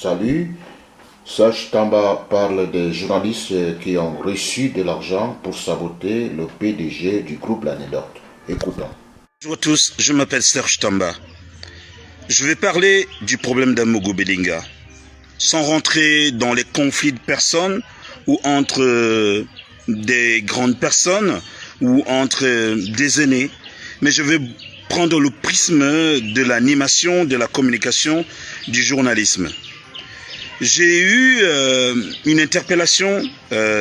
Salut. Serge Tamba parle des journalistes qui ont reçu de l'argent pour saboter le PDG du groupe L'Anecdote. Écoutons. Bonjour à tous, je m'appelle Serge Tamba. Je vais parler du problème d'Amogo Belinga, sans rentrer dans les conflits de personnes ou entre des grandes personnes ou entre des aînés, mais je vais prendre le prisme de l'animation, de la communication, du journalisme. J'ai eu une interpellation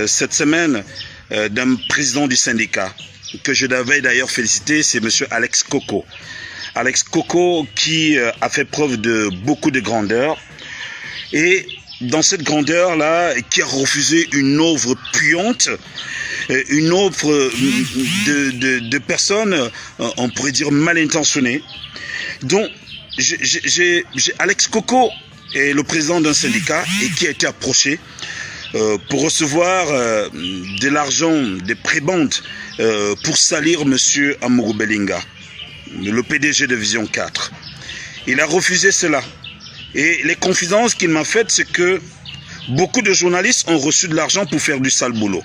cette semaine d'un président du syndicat, que je devais d'ailleurs féliciter, c'est M. Alex Coco. Alex Coco qui a fait preuve de beaucoup de grandeur et dans cette grandeur-là, qui a refusé une offre puante, une offre de personnes, on pourrait dire mal intentionnées. Donc, j'ai Alex Coco est le président d'un syndicat et qui a été approché pour recevoir de l'argent, des prébendes pour salir M. Amogo Belinga, le PDG de Vision 4. Il a refusé cela. Et les confidences qu'il m'a faites, c'est que beaucoup de journalistes ont reçu de l'argent pour faire du sale boulot.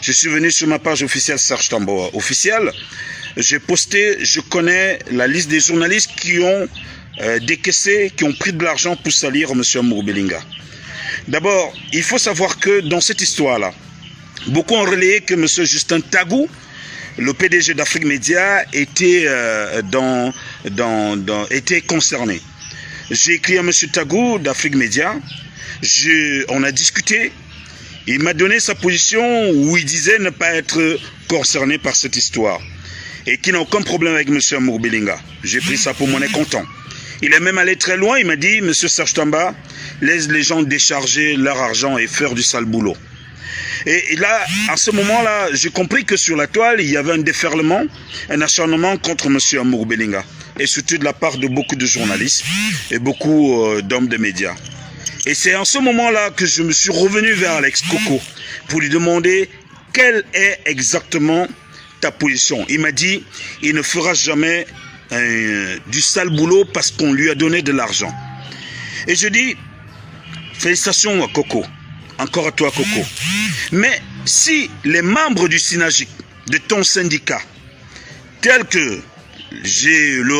Je suis venu sur ma page officielle Serge Tamba officielle. J'ai posté, je connais la liste des journalistes qui ont décaissé, qui ont pris de l'argent pour salir M. Amogo Belinga. D'abord, il faut savoir que dans cette histoire-là, beaucoup ont relayé que M. Justin Tagou, le PDG d'Afrique Média, était concerné. J'ai écrit à M. Tagou d'Afrique Média, on a discuté, il m'a donné sa position où il disait ne pas être concerné par cette histoire et qu'il n'a aucun problème avec M. Amogo Belinga. J'ai pris ça pour mon content. Il est même allé très loin, il m'a dit, M. Serge Tamba, laisse les gens décharger leur argent et faire du sale boulot. Et là, à ce moment-là, j'ai compris que sur la toile, il y avait un déferlement, un acharnement contre M. Amogo Belinga. Et surtout de la part de beaucoup de journalistes et beaucoup d'hommes de médias. Et c'est en ce moment-là que je me suis revenu vers Alex Coco pour lui demander quelle est exactement ta position. Il m'a dit, il ne fera jamais du sale boulot parce qu'on lui a donné de l'argent. Et je dis, félicitations à Coco. Encore à toi, Coco. Mais si les membres du Synagic, de ton syndicat, tels que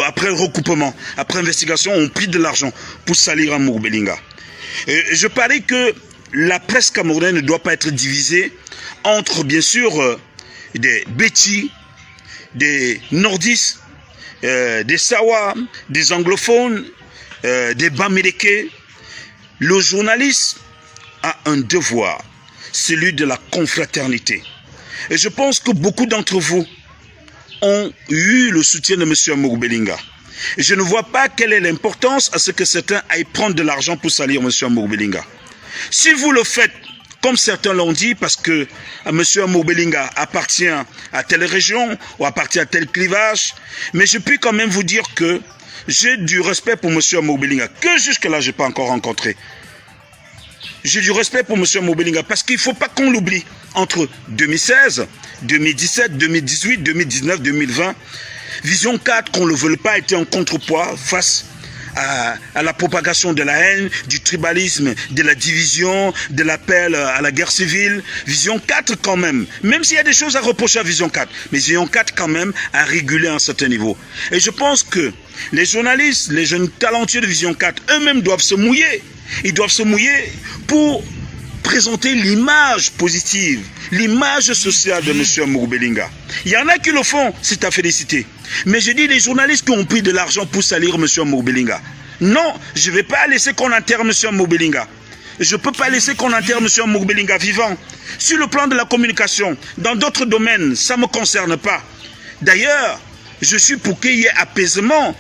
après recoupement, après investigation, ont pris de l'argent pour salir Amogo Belinga, et je parie que la presse camerounaise ne doit pas être divisée entre, bien sûr, des Bétis, des Nordistes, des Sawa, des anglophones, des Bamileke. Le journaliste a un devoir, celui de la confraternité. Et je pense que beaucoup d'entre vous ont eu le soutien de M. Amogo Belinga. Et je ne vois pas quelle est l'importance à ce que certains aillent prendre de l'argent pour salir M. Amogo Belinga. Si vous le faites, comme certains l'ont dit, parce que M. Amogo Belinga appartient à telle région ou appartient à tel clivage, mais je puis quand même vous dire que j'ai du respect pour M. Amogo Belinga, que jusque-là je n'ai pas encore rencontré. J'ai du respect pour M. Amogo Belinga parce qu'il ne faut pas qu'on l'oublie. Entre 2016, 2017, 2018, 2019, 2020, Vision 4, qu'on ne le veuille pas, était en contrepoids face à la propagation de la haine, du tribalisme, de la division, de l'appel à la guerre civile. Vision 4 quand même s'il y a des choses à reprocher à Vision 4, mais Vision 4 quand même a régulé à un certain niveau. Et je pense que les journalistes, les jeunes talentueux de Vision 4, eux-mêmes doivent se mouiller. Ils doivent se mouiller pour présenter l'image positive, l'image sociale de M. Amogo Belinga. Il y en a qui le font, c'est à féliciter. Mais je dis les journalistes qui ont pris de l'argent pour salir M. Amogo Belinga. Non, je ne vais pas laisser qu'on enterre M. Amogo Belinga. Je ne peux pas laisser qu'on enterre M. Amogo Belinga vivant. Sur le plan de la communication, dans d'autres domaines, ça ne me concerne pas. D'ailleurs, je suis pour qu'il y ait apaisement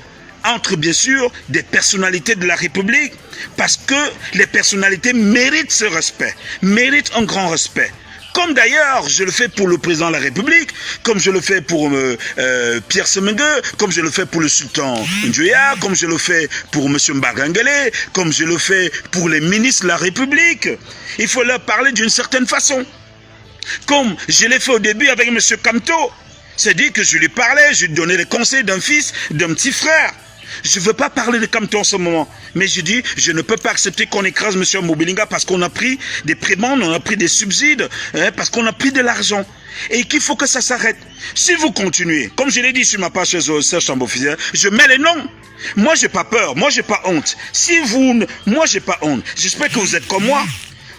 entre, bien sûr, des personnalités de la République, parce que les personnalités méritent ce respect, méritent un grand respect. Comme d'ailleurs, je le fais pour le président de la République, comme je le fais pour Pierre Semengue, comme je le fais pour le sultan Njoya, comme je le fais pour M. Mbagangele, comme je le fais pour les ministres de la République. Il faut leur parler d'une certaine façon. Comme je l'ai fait au début avec M. Kamto. C'est-à-dire que je lui parlais, je lui donnais les conseils d'un fils, d'un petit frère. Je ne veux pas parler de Kamto en ce moment, mais je dis, je ne peux pas accepter qu'on écrase M. Mobelinga parce qu'on a pris des prébendes, on a pris des subsides, parce qu'on a pris de l'argent. Et qu'il faut que ça s'arrête. Si vous continuez, comme je l'ai dit sur ma page Serge Tambo Officiel, je mets les noms. Moi, j'ai pas peur, moi, j'ai pas honte. Si vous, moi, j'ai pas honte. J'espère que vous êtes comme moi.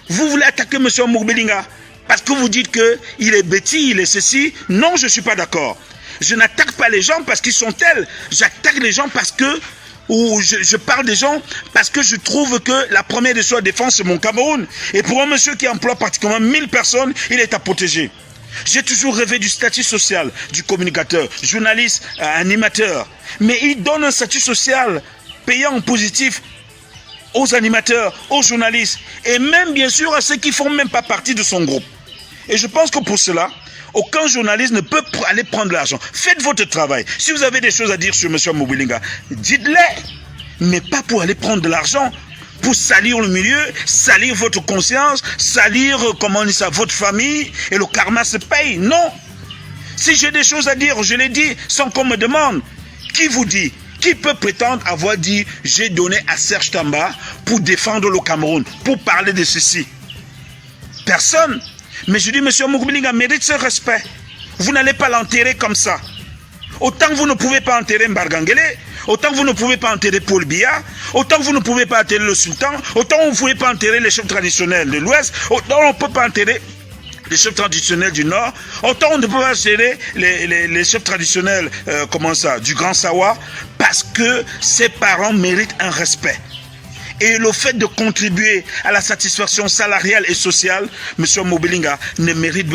Vous voulez attaquer M. Mobelinga parce que vous dites qu'il est bêtis, il est ceci. Non, je ne suis pas d'accord. Je n'attaque pas les gens parce qu'ils sont tels. J'attaque les gens parce que, ou je parle des gens parce que je trouve que la première des choses à défendre, c'est mon Cameroun. Et pour un monsieur qui emploie pratiquement 1000 personnes, il est à protéger. J'ai toujours rêvé du statut social du communicateur, journaliste, animateur. Mais il donne un statut social payant positif aux animateurs, aux journalistes et même bien sûr à ceux qui ne font même pas partie de son groupe. Et je pense que pour cela, aucun journaliste ne peut aller prendre l'argent. Faites votre travail. Si vous avez des choses à dire sur M. Mobelinga, dites-les. Mais pas pour aller prendre de l'argent, pour salir le milieu, salir votre conscience, salir, comment on dit ça, votre famille, et le karma se paye. Non. Si j'ai des choses à dire, je les dis sans qu'on me demande. Qui vous dit? Qui peut prétendre avoir dit « j'ai donné à Serge Tamba pour défendre le Cameroun, pour parler de ceci » Personne. Mais je dis, M. Mobelinga mérite ce respect. Vous n'allez pas l'enterrer comme ça. Autant que vous ne pouvez pas enterrer Mbargangele, autant que vous ne pouvez pas enterrer Paul Biya, autant que vous ne pouvez pas enterrer le sultan, autant que vous ne pouvez pas enterrer les chefs traditionnels de l'Ouest, autant on ne peut pas enterrer les chefs traditionnels du Nord, autant on ne peut pas enterrer les chefs traditionnels du Grand Sawa, parce que ses parents méritent un respect. Et le fait de contribuer à la satisfaction salariale et sociale, M. Mobelinga ne mérite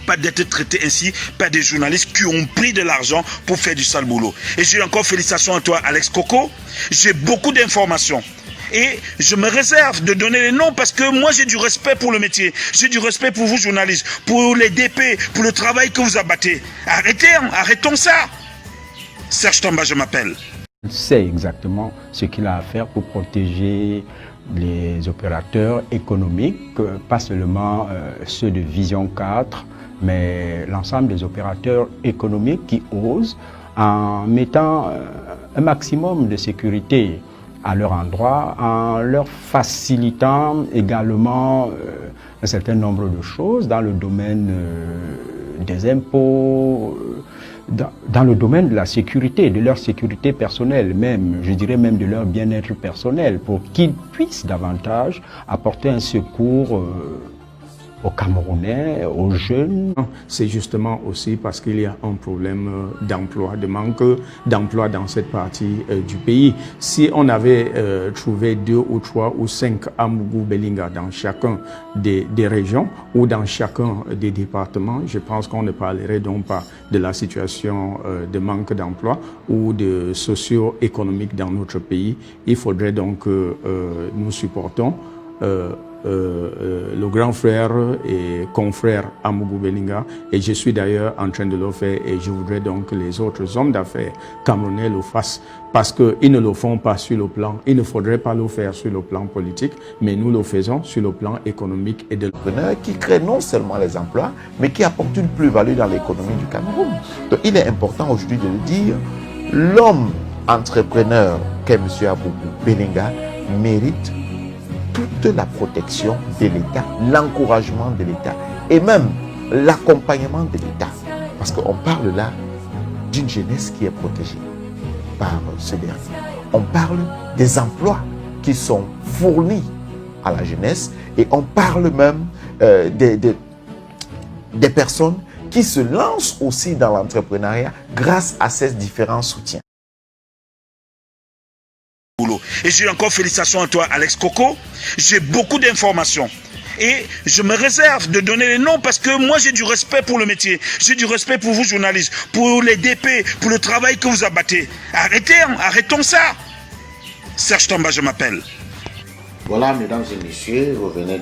pas d'être traité ainsi par des journalistes qui ont pris de l'argent pour faire du sale boulot. Et j'ai encore félicitations à toi, Alex Coco. J'ai beaucoup d'informations. Et je me réserve de donner les noms parce que moi j'ai du respect pour le métier. J'ai du respect pour vous journalistes, pour les DP, pour le travail que vous abattez. Arrêtons ça. Serge Tamba, je m'appelle. Il sait exactement ce qu'il a à faire pour protéger les opérateurs économiques, pas seulement ceux de Vision 4, mais l'ensemble des opérateurs économiques qui osent, en mettant un maximum de sécurité à leur endroit, en leur facilitant également un certain nombre de choses dans le domaine des impôts, dans le domaine de la sécurité, de leur sécurité personnelle même, je dirais même de leur bien-être personnel, pour qu'ils puissent davantage apporter un secours aux Camerounais, aux jeunes. C'est justement aussi parce qu'il y a un problème d'emploi, de manque d'emploi dans cette partie du pays. Si on avait trouvé 2 ou 3 ou 5 Amougou Belinga dans chacun des régions ou dans chacun des départements, je pense qu'on ne parlerait donc pas de la situation de manque d'emploi ou de socio-économique dans notre pays. Il faudrait donc que nous supportons le grand frère et confrère Amougou Belinga, et je suis d'ailleurs en train de le faire, et je voudrais donc que les autres hommes d'affaires camerounais le fassent, parce qu'ils ne le font pas sur le plan, il ne faudrait pas le faire sur le plan politique, mais nous le faisons sur le plan économique et de l'entrepreneur qui crée non seulement les emplois, mais qui apporte une plus-value dans l'économie du Cameroun. Donc il est important aujourd'hui de le dire, l'homme entrepreneur qu'est M. Amougou Belinga mérite toute la protection de l'État, l'encouragement de l'État et même l'accompagnement de l'État. Parce qu'on parle là d'une jeunesse qui est protégée par ce dernier. On parle des emplois qui sont fournis à la jeunesse et on parle même des personnes qui se lancent aussi dans l'entrepreneuriat grâce à ces différents soutiens. Et j'ai encore félicitations à toi, Alex Coco. J'ai beaucoup d'informations. Et je me réserve de donner les noms parce que moi j'ai du respect pour le métier. J'ai du respect pour vous journalistes, pour les DP, pour le travail que vous abattez. Arrêtons ça. Serge Tamba, je m'appelle. Voilà, mesdames et messieurs, vous venez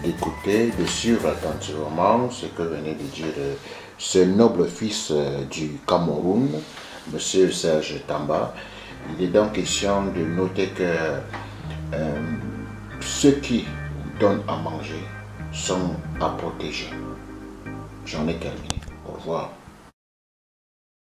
d'écouter, de suivre attentivement ce que venait de dire ce noble fils du Cameroun, monsieur Serge Tamba. Il est donc question de noter que ceux qui donnent à manger sont à protéger. J'en ai terminé. Au revoir.